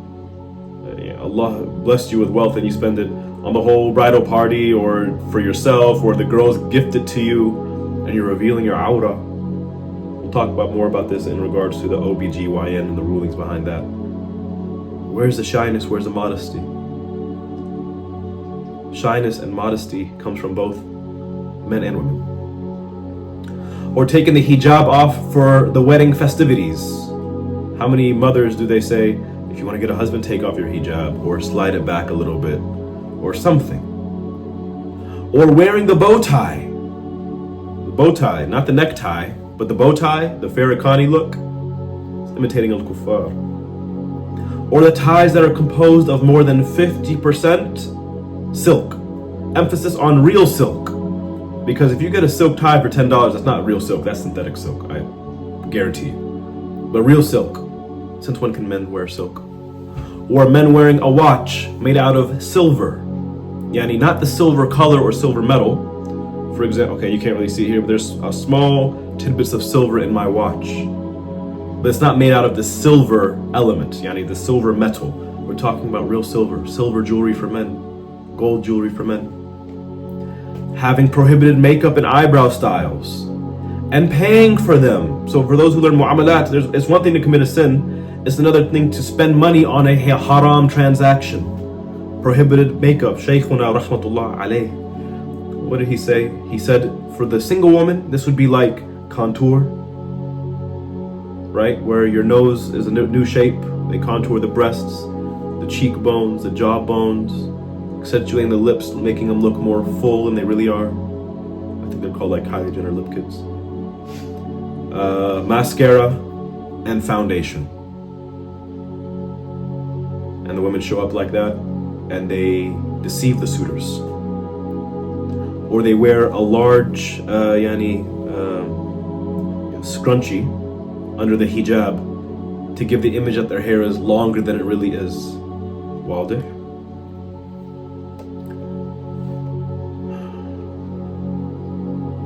Allah blessed you with wealth and you spend it on the whole bridal party or for yourself, or the girls gift it to you, and you're revealing your aura. We'll talk more about this in regards to the OBGYN and the rulings behind that. Where's the shyness? Where's the modesty? Shyness and modesty comes from both men and women. Or taking the hijab off for the wedding festivities. How many mothers do they say, if you want to get a husband, take off your hijab, or slide it back a little bit, or something. Or wearing the bow tie. Bow tie, not the necktie, but the bow tie, the Farrakani look. It's imitating al-kuffar. Or the ties that are composed of more than 50% silk. Emphasis on real silk. Because if you get a silk tie for $10, that's not real silk, that's synthetic silk, I guarantee you. But real silk. Since when can men wear silk? Or men wearing a watch made out of silver. Not the silver color or silver metal. For example, okay, you can't really see it here, but there's a small tidbits of silver in my watch. But it's not made out of the silver element, the silver metal. We're talking about real silver. Silver jewelry for men. Gold jewelry for men. Having prohibited makeup and eyebrow styles. And paying for them. So for those who learn mu'amalat, it's one thing to commit a sin. It's another thing to spend money on a haram transaction. Prohibited makeup. Shaykhuna rahmatullah alayh. What did he say? He said for the single woman, this would be like contour, right? Where your nose is a new shape. They contour the breasts, the cheekbones, the jawbones, accentuating the lips, making them look more full than they really are. I think they're called like Kylie Jenner lip kits. Mascara and foundation. And the women show up like that and they deceive the suitors. Or they wear a large scrunchie under the hijab to give the image that their hair is longer than it really is. Wadih.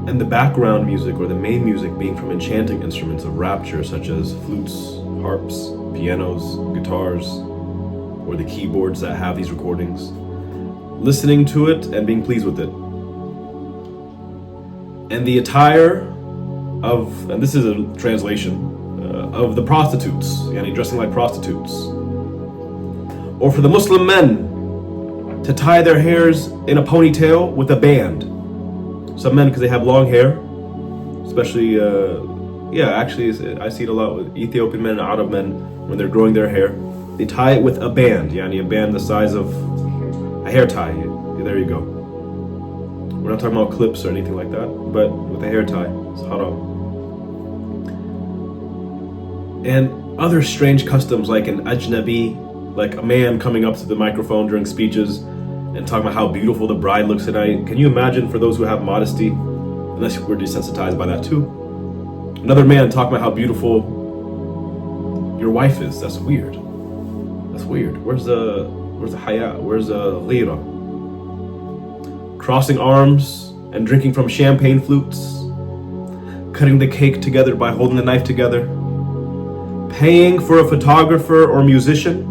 And the background music or the main music being from enchanting instruments of rapture such as flutes, harps, pianos, guitars, or the keyboards that have these recordings. Listening to it and being pleased with it. And the attire of, and this is a translation, of the prostitutes, dressing like prostitutes. Or for the Muslim men to tie their hairs in a ponytail with a band. Some men, because they have long hair, especially, actually I see it a lot with Ethiopian men and Arab men when they're growing their hair. They tie it with a band, yani a band the size of a hair tie. Yeah, there you go. We're not talking about clips or anything like that, but with a hair tie, it's haram. And other strange customs like an ajnabi, like a man coming up to the microphone during speeches and talking about how beautiful the bride looks tonight. Can you imagine, for those who have modesty, unless we're desensitized by that too, another man talking about how beautiful your wife is? That's weird. That's weird. Where's the haya? Where's the ghira? Crossing arms and drinking from champagne flutes, cutting the cake together by holding the knife together, paying for a photographer or musician,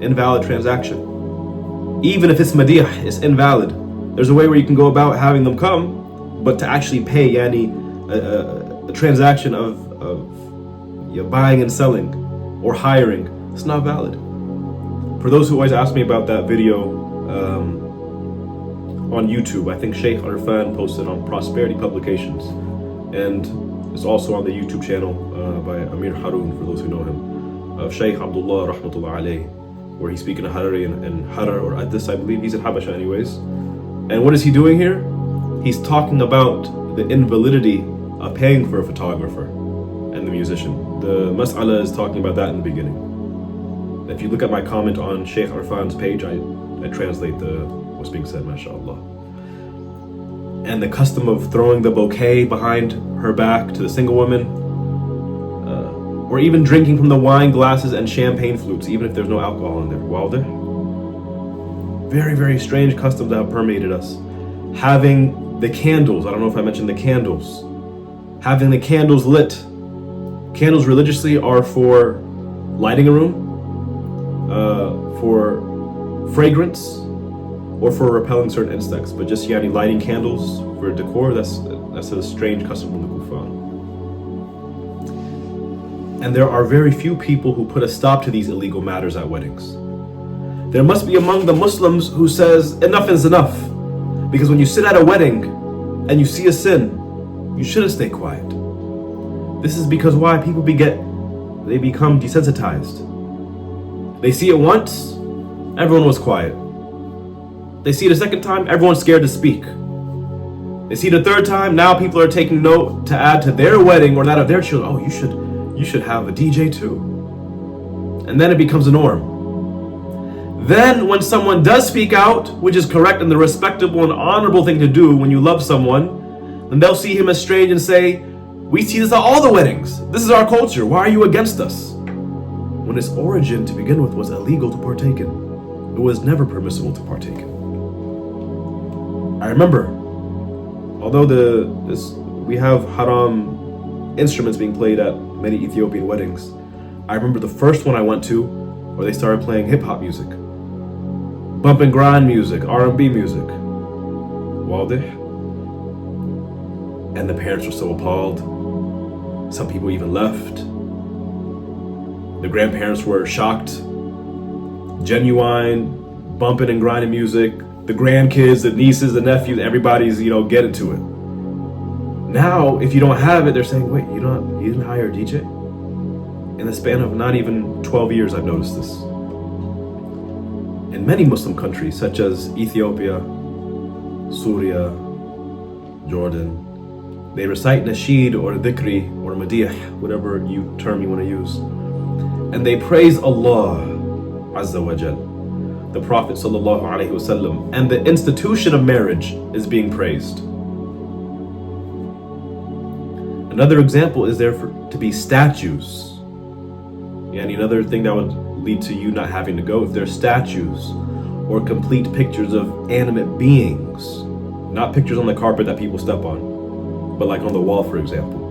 invalid transaction. Even if it's madih, it's invalid. There's a way where you can go about having them come, but to actually pay, yani a transaction of buying and selling or hiring, it's not valid. For those who always ask me about that video on YouTube, I think Sheikh Arfan posted on Prosperity Publications, and it's also on the YouTube channel by Amir Haroun, for those who know him, of Sheikh Abdullah Rahmatullah Alayh, where he's speaking to Harari and Harar, or Addis, I believe. He's in Habasha anyways. And what is he doing here? He's talking about the invalidity of paying for a photographer and the musician. The mas'ala is talking about that in the beginning. If you look at my comment on Sheikh Arfan's page, I translate what's being said, mashallah. And the custom of throwing the bouquet behind her back to the single woman, or even drinking from the wine glasses and champagne flutes, even if there's no alcohol in there. Wadah. Very, very strange customs that have permeated us. Having the candles, I don't know if I mentioned the candles. Having the candles lit. Candles religiously are for lighting a room, for fragrance, or for repelling certain insects. But just yani lighting candles for decor, that's a strange custom from the Kufa. And there are very few people who put a stop to these illegal matters at weddings. There must be among the Muslims who says enough is enough. Because when you sit at a wedding and you see a sin, you shouldn't stay quiet. This is because why? People they become desensitized. They see it once, everyone was quiet. They see it a second time, everyone's scared to speak. They see it a third time, now people are taking note to add to their wedding or that of their children. Oh, you should have a DJ too. And then it becomes a norm. Then when someone does speak out, which is correct and the respectable and honorable thing to do when you love someone, then they'll see him as strange and say, we see this at all the weddings. This is our culture. Why are you against us? When its origin to begin with was illegal to partake in. It was never permissible to partake in. I remember, although we have haram instruments being played at many Ethiopian weddings, I remember the first one I went to where they started playing hip-hop music, bump and grind music, R&B music. Wadih. And the parents were so appalled. Some people even left. The grandparents were shocked. Genuine bumping and grinding music. The grandkids, the nieces, the nephews, everybody's, getting to it. Now, if you don't have it, they're saying, wait, you didn't hire a DJ? In the span of not even 12 years, I've noticed this. In many Muslim countries, such as Ethiopia, Syria, Jordan, they recite nasheed or dhikri or madih, whatever term you want to use. And they praise Allah Azza wa Jal, the Prophet sallallahu alaihi wasallam, and the institution of marriage is being praised. Another example is there to be statues. And another thing that would lead to you not having to go, if there's statues or complete pictures of animate beings, not pictures on the carpet that people step on, but like on the wall, for example.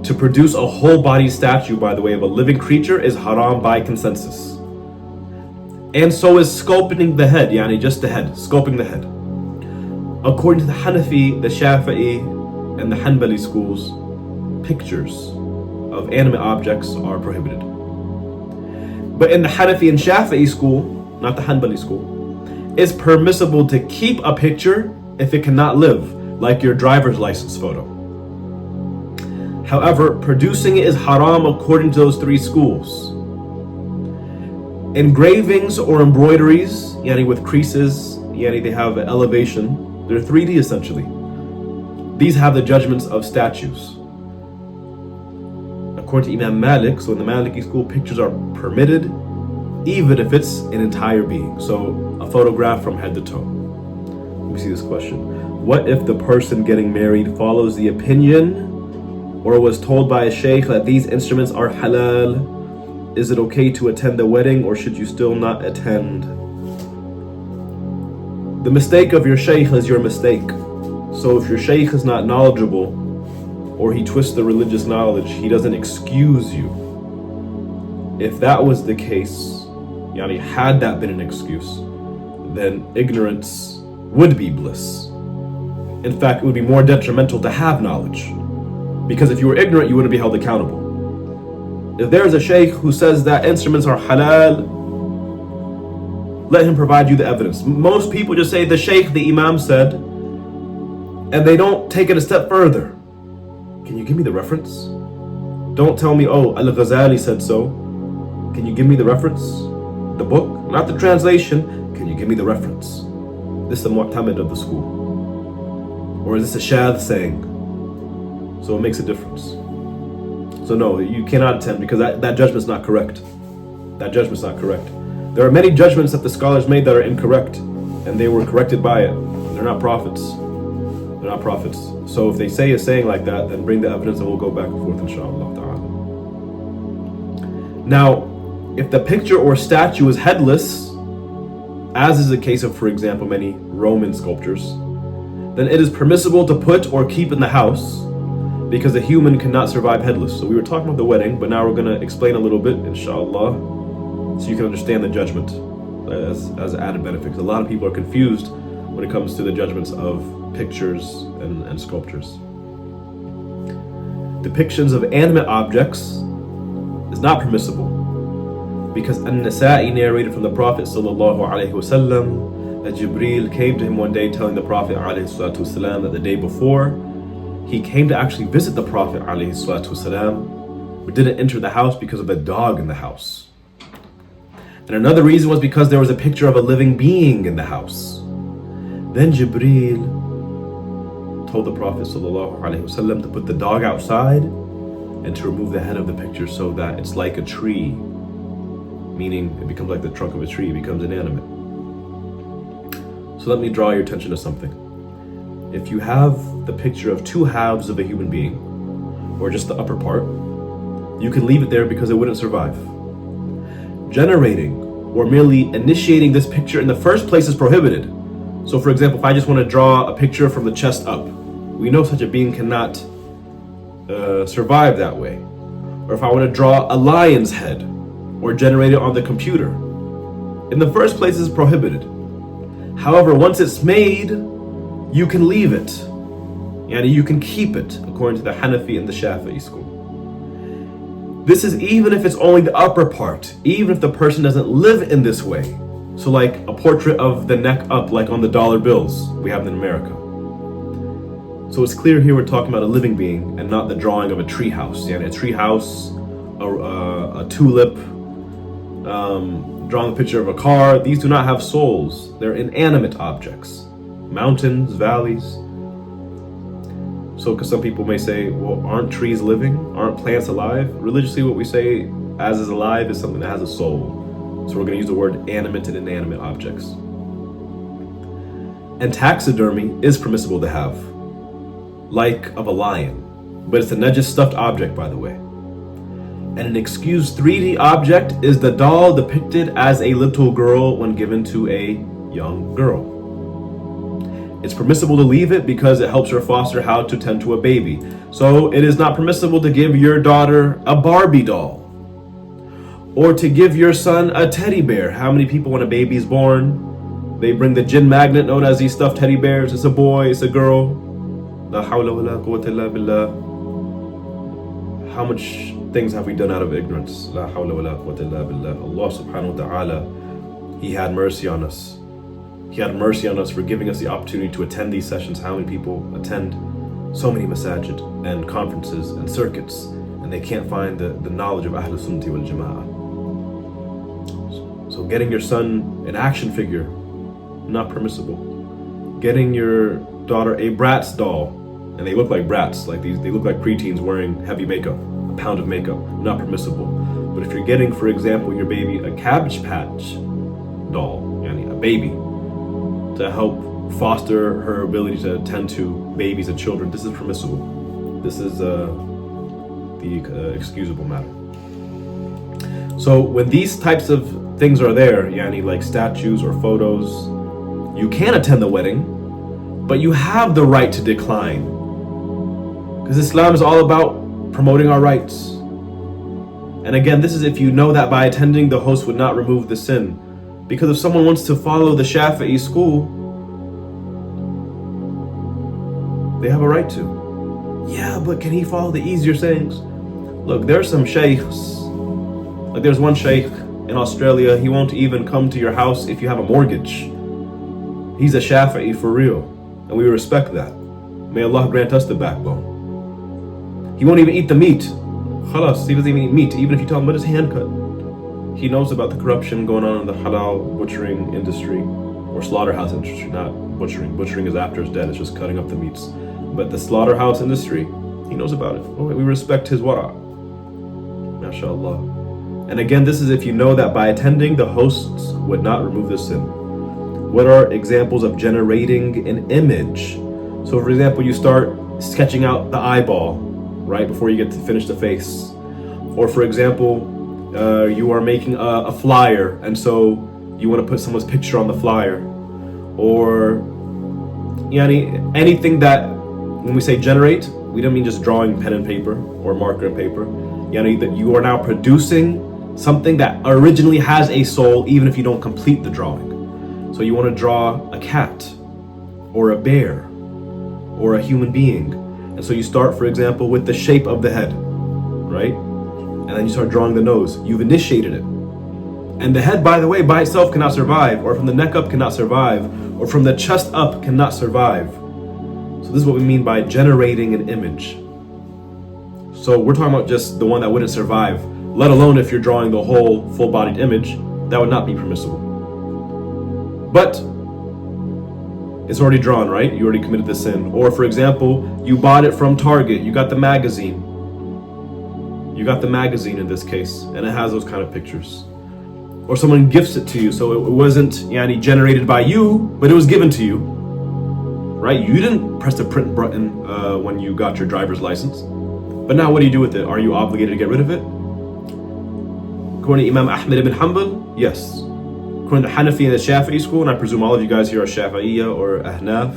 To produce a whole body statue by the way of a living creature is haram by consensus. And so is sculpting the head, yani just the head, sculpting the head. According to the Hanafi, the Shafi'iyy, and the Hanbali schools, pictures of animate objects are prohibited. But in the Hanafi and Shafi'i school, not the Hanbali school, it's permissible to keep a picture if it cannot live, like your driver's license photo. However, producing it is haram according to those three schools. Engravings or embroideries, yani with creases, yani they have elevation. They're 3D essentially. These have the judgments of statues. According to Imam Malik, so in the Maliki school, pictures are permitted even if it's an entire being. So a photograph from head to toe. Let me see this question. What if the person getting married follows the opinion or was told by a sheikh that these instruments are halal? Is it okay to attend the wedding or should you still not attend? The mistake of your sheikh is your mistake. So if your sheikh is not knowledgeable or he twists the religious knowledge, he doesn't excuse you. If that was the case, yani had that been an excuse, then ignorance would be bliss. In fact, it would be more detrimental to have knowledge. Because if you were ignorant, you wouldn't be held accountable. If there is a sheikh who says that instruments are halal, let him provide you the evidence. Most people just say the sheikh, the imam said, and they don't take it a step further. Can you give me the reference? Don't tell me, oh, Al-Ghazali said so. Can you give me the reference? The book, not the translation. Can you give me the reference? This is the mu'tamid of the school. Or is this a shadh saying? So it makes a difference. So no, you cannot attend because that judgment's not correct. That judgment's not correct. There are many judgments that the scholars made that are incorrect, and they were corrected by it. They're not prophets. They're not prophets. So if they say a saying like that, then bring the evidence and we'll go back and forth, inshallah ta'ala. Now, if the picture or statue is headless, as is the case of, for example, many Roman sculptures, then it is permissible to put or keep in the house because a human cannot survive headless. So we were talking about the wedding, but now we're going to explain a little bit, inshallah, so you can understand the judgment as added benefit. Because a lot of people are confused when it comes to the judgments of pictures and sculptures. Depictions of animate objects is not permissible because An-Nasa'i narrated from the Prophet ﷺ that Jibreel came to him one day telling the Prophet ﷺ that the day before he came to actually visit the Prophet ﷺ, but didn't enter the house because of the dog in the house. And another reason was because there was a picture of a living being in the house. Then Jibreel told the Prophet ﷺ to put the dog outside and to remove the head of the picture so that it's like a tree, meaning it becomes like the trunk of a tree, it becomes inanimate. So let me draw your attention to something. If you have the picture of two halves of a human being, or just the upper part, you can leave it there because it wouldn't survive. Generating or merely initiating this picture in the first place is prohibited. So for example, if I just want to draw a picture from the chest up, we know such a being cannot survive that way. Or if I want to draw a lion's head or generate it on the computer, in the first place it's prohibited. However, once it's made, you can leave it. Yani you can keep it, according to the Hanafi and the Shafi'iyy school. This is even if it's only the upper part, even if the person doesn't live in this way. So like a portrait of the neck up, like on the dollar bills we have in America. So it's clear here we're talking about a living being and not the drawing of a tree house. Yeah, a tree house, a tulip, drawing a picture of a car. These do not have souls. They're inanimate objects. Mountains, valleys. So because some people may say, well, aren't trees living? Aren't plants alive? Religiously, what we say as is alive is something that has a soul. So we're going to use the word animate and inanimate objects. And taxidermy is permissible to have, like of a lion. But it's a najis stuffed object, by the way. And an excused 3D object is the doll depicted as a little girl when given to a young girl. It's permissible to leave it because it helps her foster how to tend to a baby. So it is not permissible to give your daughter a Barbie doll or to give your son a teddy bear. How many people, when a baby is born, they bring the jinn magnet known as these stuffed teddy bears? It's a boy, it's a girl. La hawla wa la quwwata illa billah. How much things have we done out of ignorance? La hawla wa la quwwata illa billah. Allah subhanahu wa ta'ala, He had mercy on us. He had mercy on us for giving us the opportunity to attend these sessions. How many people attend so many masajid and conferences and circuits, and they can't find the knowledge of Ahlul Sunnati wal Jama'ah. So getting your son an action figure, not permissible. Getting your daughter a Bratz doll, and they look like brats, like they look like preteens wearing heavy makeup, a pound of makeup, not permissible. But if you're getting, for example, your baby a Cabbage Patch doll, yani a baby, to help foster her ability to tend to babies and children, this is permissible. This is the excusable matter. So when these types of things are there, yani like statues or photos, you can attend the wedding, but you have the right to decline. Because Islam is all about promoting our rights. And again, this is if you know that by attending the host would not remove the sin. Because if someone wants to follow the Shafi'iyy school, they have a right to. Yeah, but can he follow the easier sayings? Look, there's some shaykhs. Like there's one shaykh in Australia, he won't even come to your house if you have a mortgage. He's a Shafi'i for real, and we respect that. May Allah grant us the backbone. He won't even eat the meat. Khalas, he doesn't even eat meat, even if you tell him let his hand cut. He knows about the corruption going on in the halal butchering industry, or slaughterhouse industry, not butchering. Butchering is after it's dead, it's just cutting up the meats. But the slaughterhouse industry, he knows about it. Oh, we respect his wara. MashaAllah. And again, this is if you know that by attending, the hosts would not remove the sin. What are examples of generating an image? So for example, you start sketching out the eyeball, right, before you get to finish the face. Or for example, you are making a flyer, and so you want to put someone's picture on the flyer. Or anything that, when we say generate, we don't mean just drawing pen and paper or marker and paper. That you are now producing something that originally has a soul, even if you don't complete the drawing. So you want to draw a cat or a bear or a human being. And so you start, for example, with the shape of the head, right? And then you start drawing the nose. You've initiated it. And the head, by the way, by itself cannot survive, or from the neck up cannot survive, or from the chest up cannot survive. So this is what we mean by generating an image. So we're talking about just the one that wouldn't survive, let alone if you're drawing the whole full-bodied image, that would not be permissible. But it's already drawn, right? You already committed the sin. Or for example, you bought it from Target, you got the magazine. You got the magazine in this case, and it has those kind of pictures. Or someone gifts it to you, so it wasn't generated by you, but it was given to you, right? You didn't press the print button when you got your driver's license. But now what do you do with it? Are you obligated to get rid of it? According to Imam Ahmed ibn Hanbal, yes. According to Hanafi and the Shafi'i school, and I presume all of you guys here are Shafi'iyya or Ahnaf,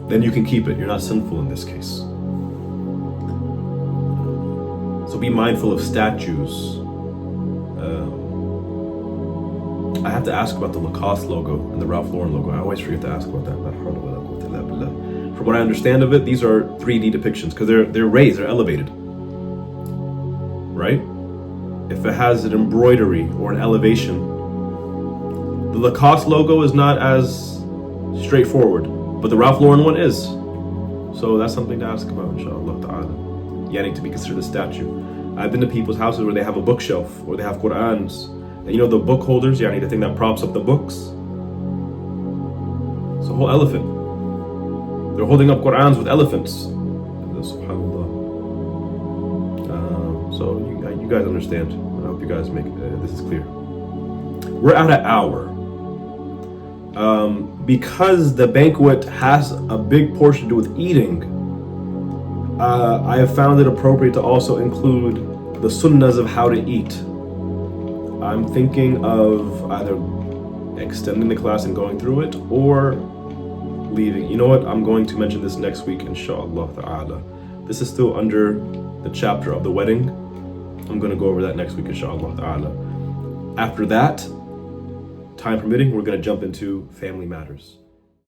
then you can keep it. You're not sinful in this case. So be mindful of statues. I have to ask about the Lacoste logo and the Ralph Lauren logo. I always forget to ask about that. From what I understand of it, these are 3D depictions because they're raised, they're elevated. Right? If it has an embroidery or an elevation, the Lacoste logo is not as straightforward, but the Ralph Lauren one is. So that's something to ask about, inshallah ta'ala. Need to be considered a statue. I've been to people's houses where they have a bookshelf or they have Qur'ans. And the book holders, the thing that props up the books. It's a whole elephant. They're holding up Qur'ans with elephants. SubhanAllah. So you guys understand. I hope you guys make this is clear. We're at an hour. Because the banquet has a big portion to do with eating, I have found it appropriate to also include the sunnahs of how to eat. I'm thinking of either extending the class and going through it or leaving. You know what? I'm going to mention this next week, inshallah ta'ala. This is still under the chapter of the wedding. I'm going to go over that next week, inshallah ta'ala. After that, time permitting, we're going to jump into family matters.